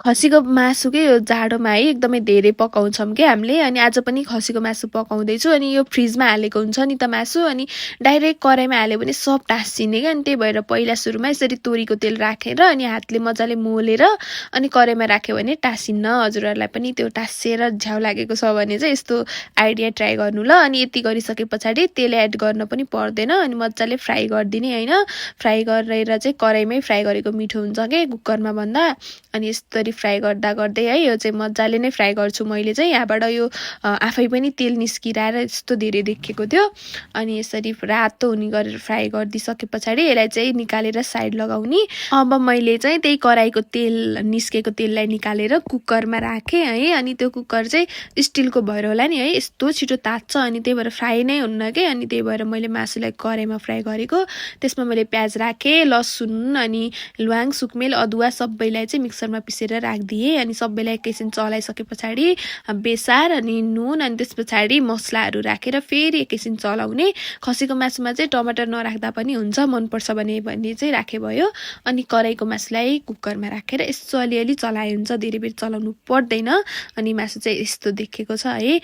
खसीको मासुकै यो जाडोमा है एकदमै धेरै पकाउँछौँ क्या हामीले। अनि आज पनि खसीको मासु पकाउँदैछु। अनि यो फ्रिजमा हालेको हुन्छ नि त मासु, अनि डाइरेक्ट कराईमा हाल्यो भने सब टाँसिने क्या। अनि त्यही भएर पहिला सुरुमा यसरी तोरीको तेल राखेर अनि हातले मजाले मोलेर अनि कराईमा राख्यो भने टाँसिन्न। हजुरहरूलाई पनि त्यो टाँसिएर झ्याउ लागेको छ भने चाहिँ यस्तो आइडिया ट्राई गर्नु ल। अनि यति गरिसके पछाडि तेल एड गर्न पनि पर्दैन, अनि मजाले फ्राई गरिदिने होइन। फ्राई गरेर चाहिँ कराईमै फ्राई गरेको मिठो हुन्छ क्या कुकरमा भन्दा। अनि यसरी फ्राई गर्दा गर्दै है यो चाहिँ मजाले नै फ्राई गर्छु मैले चाहिँ। यहाँबाट यो आफै पनि तेल निस्किरहेर यस्तो धेरै देखिएको थियो। अनि यसरी रातो हुने गरेर फ्राई गरिदिइसके पछाडि यसलाई चाहिँ निकालेर साइड लगाउने। अब मैले चाहिँ त्यही कराईको तेल निस्केको तेललाई निकालेर कुकरमा राखेँ है। अनि त्यो कुकर चाहिँ स्टिलको भएर होला नि है, यस्तो छिटो तात्छ। अनि त्यही भएर फ्राई नै हुन्न के। अनि त्यही भएर मैले मासुलाई कराईमा फ्राई गरेको। त्यसमा मैले प्याज राखेँ, लसुन अनि ल्वाङ सुकमेल अदुवा सबैलाई चाहिँ मिक्सरमा पिसेर राखिदिएँ। अनि सबैलाई एकैछिन चलाइसके पछाडि बेसार अनि नुन अनि त्यस पछाडि मसलाहरू राखेर फेरि एकैछिन चलाउने। खसीको मासुमा चाहिँ टमाटर नराख्दा पनि हुन्छ, मनपर्छ भने चाहिँ राखे भयो। अनि कराईको मासुलाई कुकरमा राखेर यसो अलिअलि चलाए हुन्छ, धेरै बेर चलाउनु पर्दैन। अनि मासु चाहिँ यस्तो देखेको छ है।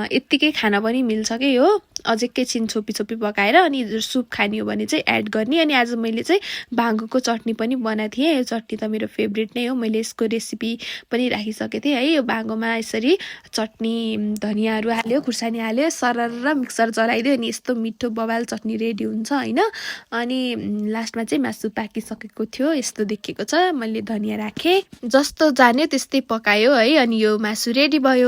यत्तिकै खान पनि मिल्छ कि यो। अझ एकैछिन छोपी छोपी पकाएर अनि सुप खाने हो भने चाहिँ एड गर्ने। अनि आज मैले चाहिँ भाङ्गोको चटनी पनि बनाएको थिएँ। यो चटनी त मेरो फेभरेट नै हो, मैले यसको रेसिपी पनि राखिसकेको थिएँ है। यो भाङ्गोमा यसरी चटनी धनियाँहरू हाल्यो, खुर्सानी हाल्यो, सरर मिक्सर चलाइदियो अनि यस्तो मिठो बवाल चटनी रेडी हुन्छ होइन। अनि लास्टमा चाहिँ मासु पाकिसकेको थियो, यस्तो देखिएको छ। मैले धनियाँ राखेँ, जस्तो जान्यो त्यस्तै पकायो है। अनि यो मासु रेडी भयो।